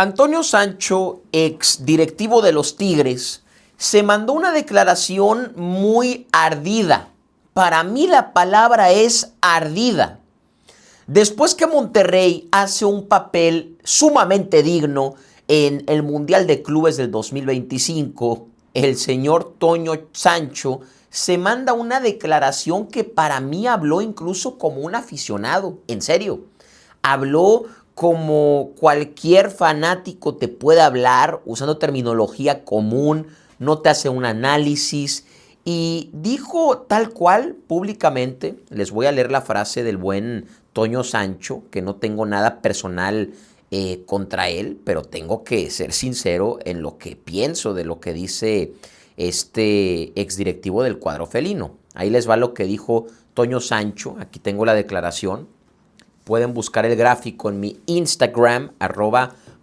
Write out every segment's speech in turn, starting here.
Antonio Sancho, ex directivo de los Tigres, se mandó una declaración muy ardida. Para mí la palabra es ardida. Después que Monterrey hace un papel sumamente digno en el Mundial de Clubes del 2025, el señor Toño Sancho se manda una declaración que para mí habló incluso como un aficionado. En serio, habló como cualquier fanático te puede hablar, usando terminología común, no te hace un análisis y dijo tal cual públicamente. Les voy a leer la frase del buen Toño Sancho, que no tengo nada personal contra él, pero tengo que ser sincero en lo que pienso de lo que dice este exdirectivo del cuadro felino. Ahí les va lo que dijo Toño Sancho. Aquí tengo la declaración. Pueden buscar el gráfico en mi Instagram,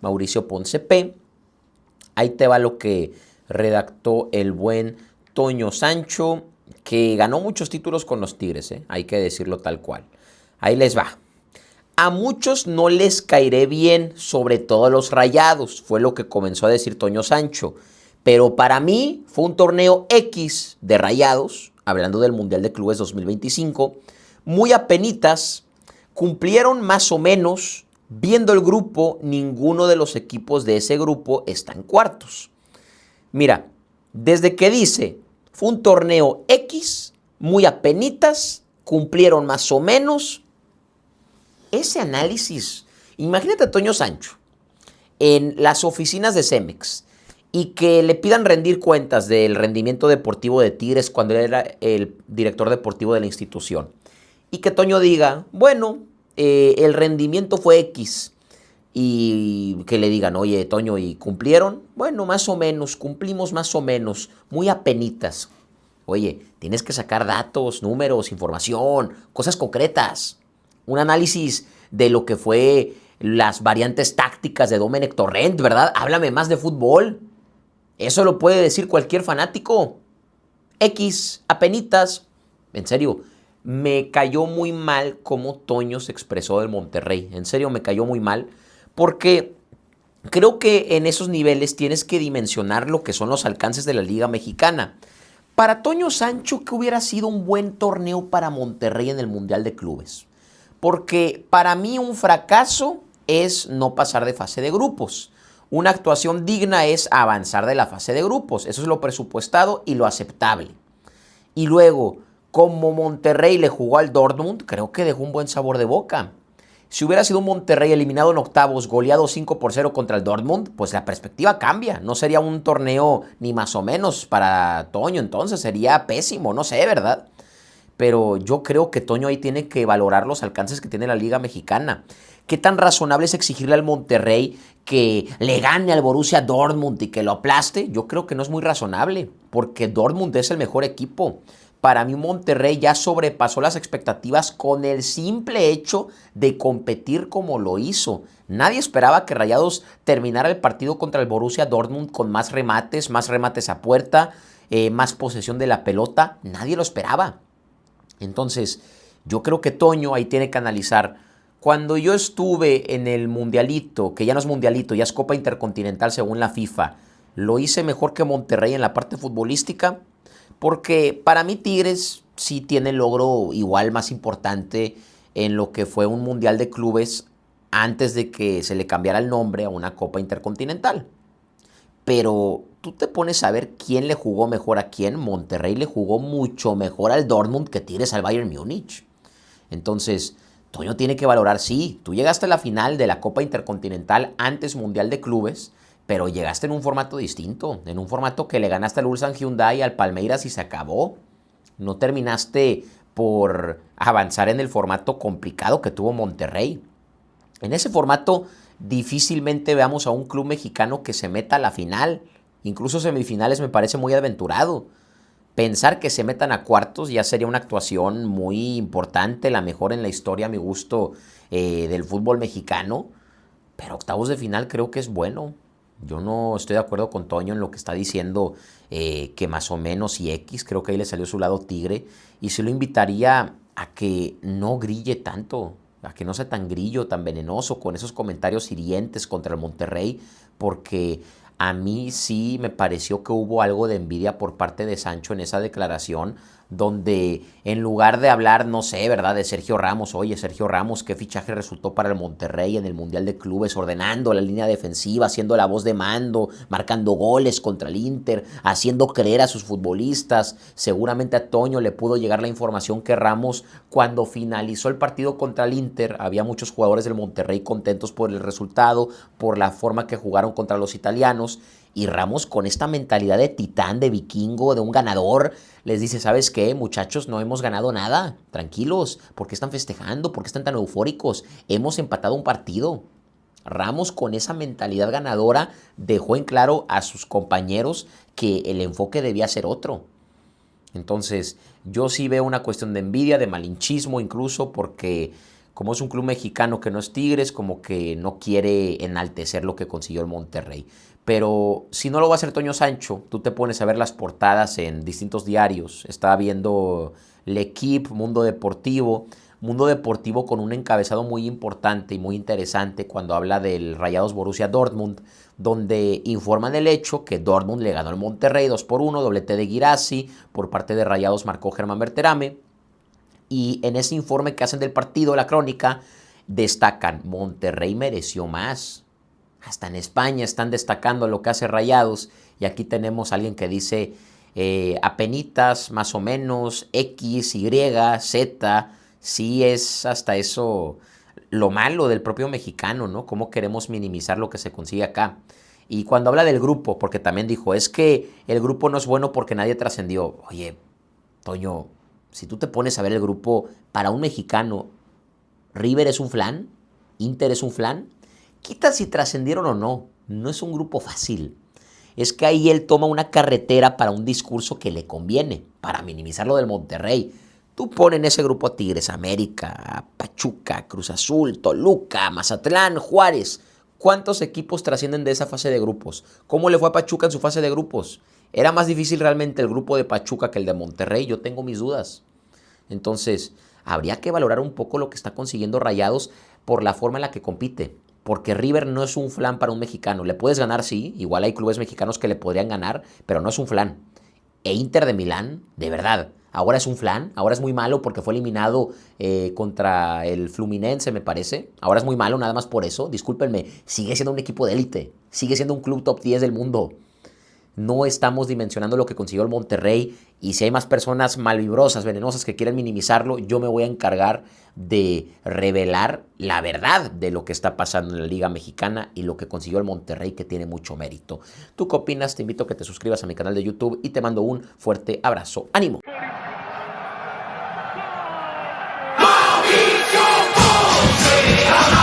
@MauricioPonceP. Ahí te va lo que redactó el buen Toño Sancho, que ganó muchos títulos con los Tigres, hay que decirlo tal cual. Ahí les va. A muchos no les caeré bien, sobre todo a los Rayados, fue lo que comenzó a decir Toño Sancho. Pero para mí fue un torneo X de Rayados, hablando del Mundial de Clubes 2025, muy apenitas. Cumplieron más o menos. Viendo el grupo, ninguno de los equipos de ese grupo está en cuartos. Mira, desde que dice, fue un torneo X, muy apenitas, cumplieron más o menos. Ese análisis, imagínate a Toño Sancho en las oficinas de Cemex y que le pidan rendir cuentas del rendimiento deportivo de Tigres cuando él era el director deportivo de la institución. Y que Toño diga, bueno, el rendimiento fue X. Y que le digan, oye, Toño, ¿y cumplieron? Bueno, más o menos, cumplimos más o menos, muy apenitas. Oye, tienes que sacar datos, números, información, cosas concretas. Un análisis de lo que fue las variantes tácticas de Domenech Torrent, ¿verdad? Háblame más de fútbol. Eso lo puede decir cualquier fanático. X, apenitas. En serio, me cayó muy mal cómo Toño se expresó del Monterrey. En serio, me cayó muy mal. Porque creo que en esos niveles tienes que dimensionar lo que son los alcances de la Liga Mexicana. Para Toño Sancho, ¿qué hubiera sido un buen torneo para Monterrey en el Mundial de Clubes? Porque para mí un fracaso es no pasar de fase de grupos. Una actuación digna es avanzar de la fase de grupos. Eso es lo presupuestado y lo aceptable. Y luego, como Monterrey le jugó al Dortmund, creo que dejó un buen sabor de boca. Si hubiera sido un Monterrey eliminado en octavos, goleado 5-0 contra el Dortmund, pues la perspectiva cambia. No sería un torneo ni más o menos para Toño, entonces sería pésimo, no sé, ¿verdad? Pero yo creo que Toño ahí tiene que valorar los alcances que tiene la Liga Mexicana. ¿Qué tan razonable es exigirle al Monterrey que le gane al Borussia Dortmund y que lo aplaste? Yo creo que no es muy razonable, porque Dortmund es el mejor equipo. Para mí Monterrey ya sobrepasó las expectativas con el simple hecho de competir como lo hizo. Nadie esperaba que Rayados terminara el partido contra el Borussia Dortmund con más remates a puerta, más posesión de la pelota. Nadie lo esperaba. Entonces, yo creo que Toño ahí tiene que analizar. Cuando yo estuve en el Mundialito, que ya no es Mundialito, ya es Copa Intercontinental según la FIFA, ¿lo hice mejor que Monterrey en la parte futbolística? Porque para mí Tigres sí tiene el logro igual más importante en lo que fue un Mundial de Clubes antes de que se le cambiara el nombre a una Copa Intercontinental. Pero tú te pones a ver quién le jugó mejor a quién. Monterrey le jugó mucho mejor al Dortmund que Tigres al Bayern Múnich. Entonces, Toño tiene que valorar, sí, tú llegaste a la final de la Copa Intercontinental antes Mundial de Clubes, pero llegaste en un formato distinto, en un formato que le ganaste al Ulsan Hyundai, al Palmeiras y se acabó. No terminaste por avanzar en el formato complicado que tuvo Monterrey. En ese formato difícilmente veamos a un club mexicano que se meta a la final. Incluso semifinales me parece muy aventurado. Pensar que se metan a cuartos ya sería una actuación muy importante, la mejor en la historia a mi gusto del fútbol mexicano. Pero octavos de final creo que es bueno. Yo no estoy de acuerdo con Toño en lo que está diciendo, que más o menos y X, creo que ahí le salió su lado tigre. Y sí lo invitaría a que no grille tanto. a que no sea tan grillo, tan venenoso, con esos comentarios hirientes contra el Monterrey, porque a mí sí me pareció que hubo algo de envidia por parte de Sancho en esa declaración, donde en lugar de hablar, no sé, ¿verdad?, de Sergio Ramos, oye, Sergio Ramos, qué fichaje resultó para el Monterrey en el Mundial de Clubes, ordenando la línea defensiva, siendo la voz de mando, marcando goles contra el Inter, haciendo creer a sus futbolistas. Seguramente a Toño le pudo llegar la información que Ramos, cuando finalizó el partido contra el Inter, había muchos jugadores del Monterrey contentos por el resultado, por la forma que jugaron contra los italianos. Y Ramos, con esta mentalidad de titán, de vikingo, de un ganador, les dice, ¿sabes qué, muchachos? No hemos ganado nada. Tranquilos. ¿Por qué están festejando? ¿Por qué están tan eufóricos? Hemos empatado un partido. Ramos, con esa mentalidad ganadora, dejó en claro a sus compañeros que el enfoque debía ser otro. Entonces, yo sí veo una cuestión de envidia, de malinchismo incluso, porque como es un club mexicano que no es Tigres, como que no quiere enaltecer lo que consiguió el Monterrey. Pero si no lo va a hacer Toño Sancho, tú te pones a ver las portadas en distintos diarios. Estaba viendo L'Equipe, Mundo Deportivo con un encabezado muy importante y muy interesante cuando habla del Rayados Borussia Dortmund, donde informan el hecho que Dortmund le ganó al Monterrey 2-1, doblete de Guirassy, por parte de Rayados marcó Germán Berterame. Y en ese informe que hacen del partido, la crónica, destacan, Monterrey mereció más. Hasta en España están destacando lo que hace Rayados. Y aquí tenemos a alguien que dice apenitas, más o menos, X, Y, Z. Sí es hasta eso lo malo del propio mexicano, ¿no? Cómo queremos minimizar lo que se consigue acá. Y cuando habla del grupo, porque también dijo, es que el grupo no es bueno porque nadie trascendió. Oye, Toño, si tú te pones a ver el grupo, para un mexicano, River es un flan, Inter es un flan, quita si trascendieron o no, no es un grupo fácil. Es que ahí él toma una carretera para un discurso que le conviene, para minimizar lo del Monterrey. Tú pones en ese grupo a Tigres, América, Pachuca, Cruz Azul, Toluca, Mazatlán, Juárez. ¿Cuántos equipos trascienden de esa fase de grupos? ¿Cómo le fue a Pachuca en su fase de grupos? ¿Era más difícil realmente el grupo de Pachuca que el de Monterrey? Yo tengo mis dudas. Entonces, habría que valorar un poco lo que está consiguiendo Rayados por la forma en la que compite. Porque River no es un flan para un mexicano. Le puedes ganar, sí. Igual hay clubes mexicanos que le podrían ganar, pero no es un flan. E Inter de Milán, de verdad, ahora es un flan. Ahora es muy malo porque fue eliminado contra el Fluminense, me parece. Ahora es muy malo nada más por eso. Discúlpenme, sigue siendo un equipo de élite. Sigue siendo un club top 10 del mundo. No estamos dimensionando lo que consiguió el Monterrey, y si hay más personas malvibrosas, venenosas que quieren minimizarlo, yo me voy a encargar de revelar la verdad de lo que está pasando en la Liga Mexicana y lo que consiguió el Monterrey, que tiene mucho mérito. ¿Tú qué opinas? Te invito a que te suscribas a mi canal de YouTube y te mando un fuerte abrazo. ¡Ánimo! Mauricio Ponce.